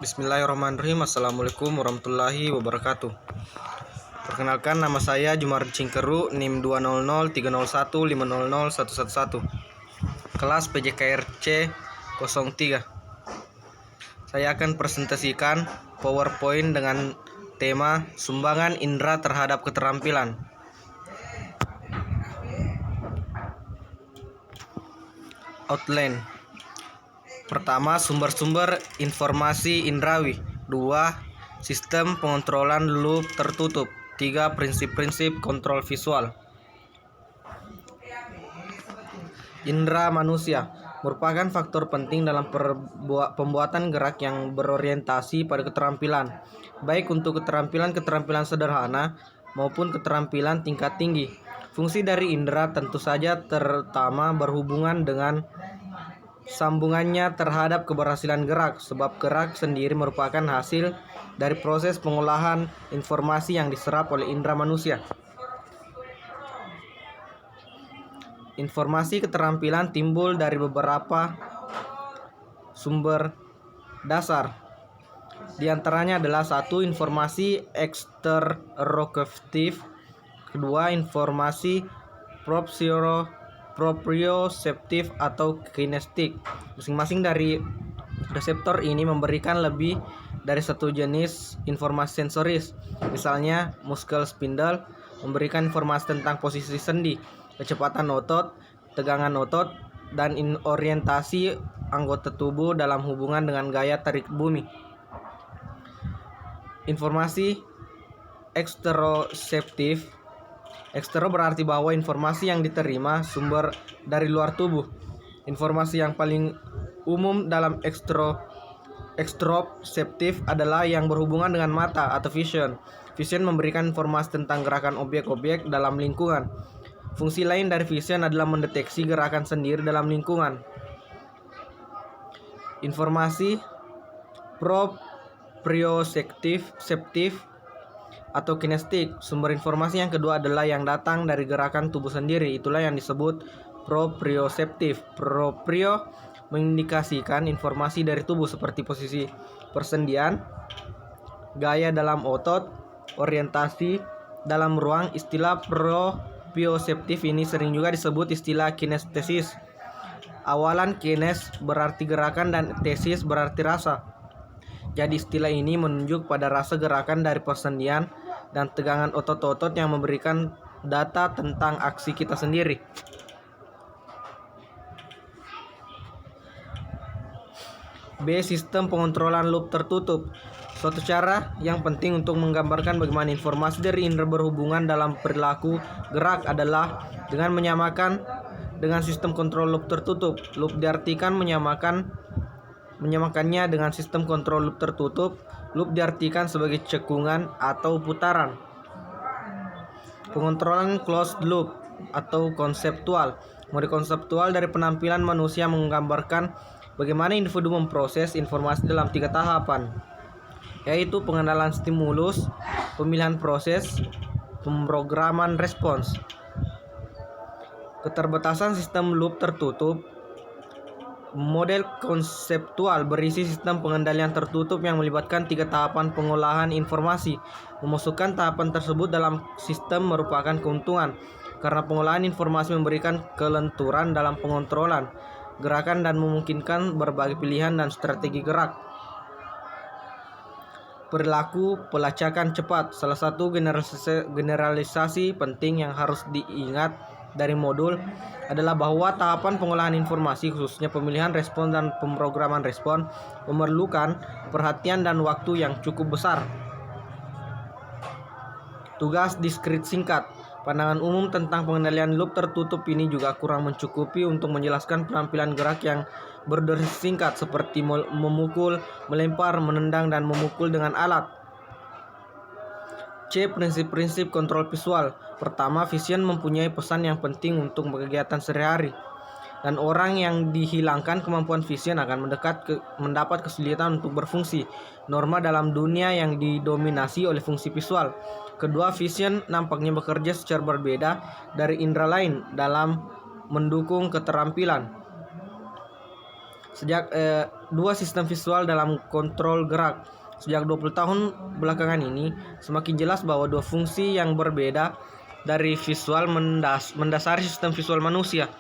Bismillahirrahmanirrahim. Assalamualaikum warahmatullahi wabarakatuh. Perkenalkan, nama saya Jumar Cingkeru, NIM 20030150111. Kelas PJKRC 03. Saya akan presentasikan PowerPoint dengan tema sumbangan indera terhadap keterampilan. Outline. Pertama, sumber-sumber informasi indrawi. 2. Sistem pengontrolan loop tertutup. 3. Prinsip-prinsip kontrol visual. Indera manusia merupakan faktor penting dalam pembuatan gerak yang berorientasi pada keterampilan, baik untuk keterampilan sederhana maupun keterampilan tingkat tinggi. Fungsi dari indera tentu saja terutama berhubungan dengan sambungannya terhadap keberhasilan gerak, sebab gerak sendiri merupakan hasil dari proses pengolahan informasi yang diserap oleh indera manusia. Informasi keterampilan timbul dari beberapa sumber dasar. Di antaranya adalah 1. Informasi eksteroceptif. 2. Informasi proprioseptif atau kinestik. Masing-masing dari reseptor ini memberikan lebih dari satu jenis informasi sensoris. Misalnya, muscle spindle memberikan informasi tentang posisi sendi, kecepatan otot, tegangan otot, dan orientasi anggota tubuh dalam hubungan dengan gaya tarik bumi. Informasi eksteroseptif. Ekstero berarti bahwa informasi yang diterima sumber dari luar tubuh. Informasi yang paling umum dalam eksteroseptif adalah yang berhubungan dengan mata atau vision. Vision memberikan informasi tentang gerakan objek-objek dalam lingkungan. Fungsi lain dari vision adalah mendeteksi gerakan sendiri dalam lingkungan. Informasi proprioseptif atau kinestik. Sumber informasi yang kedua adalah yang datang dari gerakan tubuh sendiri. Itulah yang disebut proprioseptif. Proprio mengindikasikan informasi dari tubuh seperti posisi persendian, gaya dalam otot, orientasi dalam ruang. Istilah proprioseptif ini sering juga disebut istilah kinestesis. Awalan kines berarti gerakan dan tesis berarti rasa. Jadi istilah ini menunjuk pada rasa gerakan dari persendian dan tegangan otot-otot yang memberikan data tentang aksi kita sendiri. B. Sistem pengontrolan loop tertutup. Suatu cara yang penting untuk menggambarkan bagaimana informasi dari indera berhubungan dalam perilaku gerak adalah dengan menyamakan dengan sistem kontrol loop tertutup. Loop diartikan menyamakannya dengan sistem kontrol loop tertutup. Loop diartikan sebagai cekungan atau putaran. Pengontrolan closed loop atau konseptual. Model konseptual dari penampilan manusia menggambarkan bagaimana individu memproses informasi dalam 3 tahapan, yaitu pengenalan stimulus, pemilihan proses, pemrograman respons. Keterbatasan sistem loop tertutup. Model konseptual berisi sistem pengendalian tertutup yang melibatkan 3 tahapan pengolahan informasi. Memasukkan tahapan tersebut dalam sistem merupakan keuntungan, karena pengolahan informasi memberikan kelenturan dalam pengontrolan gerakan dan memungkinkan berbagai pilihan dan strategi gerak. Perilaku pelacakan cepat. Salah satu generalisasi penting yang harus diingat dari modul adalah bahwa tahapan pengolahan informasi, khususnya pemilihan respon dan pemrograman respon, memerlukan perhatian dan waktu yang cukup besar. Tugas diskrit singkat. Pandangan umum tentang pengendalian loop tertutup ini juga kurang mencukupi untuk menjelaskan penampilan gerak yang berdurasi singkat seperti memukul, melempar, menendang, dan memukul dengan alat. C. Prinsip-prinsip kontrol visual. Pertama, vision mempunyai pesan yang penting untuk kegiatan sehari-hari, dan orang yang dihilangkan kemampuan vision akan mendapat kesulitan untuk berfungsi normal dalam dunia yang didominasi oleh fungsi visual. Kedua, vision nampaknya bekerja secara berbeda dari indera lain dalam mendukung keterampilan. Dua sistem visual dalam kontrol gerak. Sejak 20 tahun belakangan ini, semakin jelas bahwa dua fungsi yang berbeda dari visual mendasari sistem visual manusia.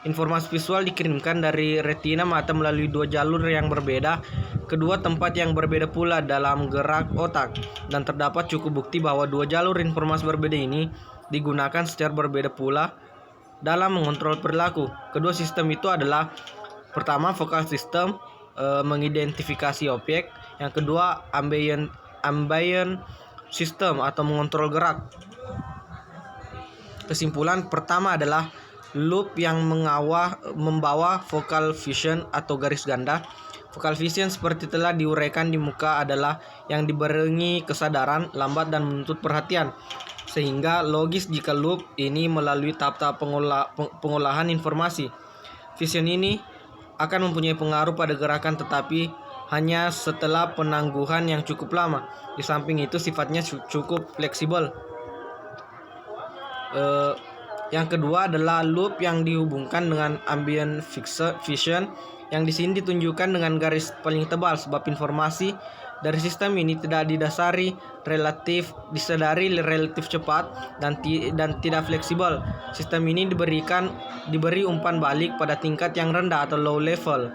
Informasi visual dikirimkan dari retina mata melalui dua jalur yang berbeda, kedua tempat yang berbeda pula dalam gerak otak, dan terdapat cukup bukti bahwa dua jalur informasi berbeda ini digunakan secara berbeda pula dalam mengontrol perilaku. Kedua sistem itu adalah: pertama, focal system, mengidentifikasi objek; yang kedua, ambient system atau mengontrol gerak. Kesimpulan pertama adalah loop yang membawa focal vision atau garis ganda. Focal vision seperti telah diuraikan di muka adalah yang dibarengi kesadaran lambat dan menuntut perhatian, sehingga logis jika loop ini melalui tahap-tahap pengolahan informasi. Vision ini akan mempunyai pengaruh pada gerakan, tetapi hanya setelah penangguhan yang cukup lama. Di samping itu sifatnya cukup fleksibel. Yang kedua adalah loop yang dihubungkan dengan ambient vision, yang di sini ditunjukkan dengan garis paling tebal, sebab informasi dari sistem ini tidak disadari relatif cepat dan tidak fleksibel. Sistem ini diberi umpan balik pada tingkat yang rendah atau low level.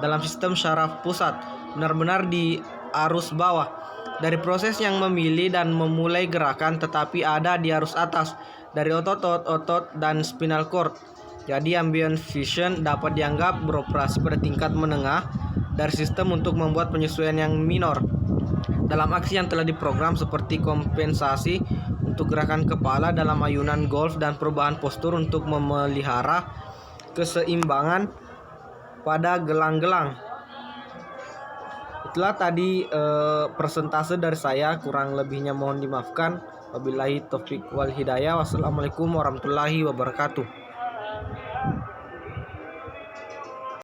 Dalam sistem syaraf pusat, benar-benar di arus bawah dari proses yang memilih dan memulai gerakan, tetapi ada di arus atas dari otot dan spinal cord. Jadi ambient vision dapat dianggap beroperasi pada tingkat menengah dari sistem untuk membuat penyesuaian yang minor dalam aksi yang telah diprogram, seperti kompensasi untuk gerakan kepala dalam ayunan golf dan perubahan postur untuk memelihara keseimbangan pada gelang-gelang. Itulah tadi persentase dari saya, kurang lebihnya mohon dimaafkan. Wabillahi taufiq wal hidayah. Wassalamualaikum warahmatullahi wabarakatuh.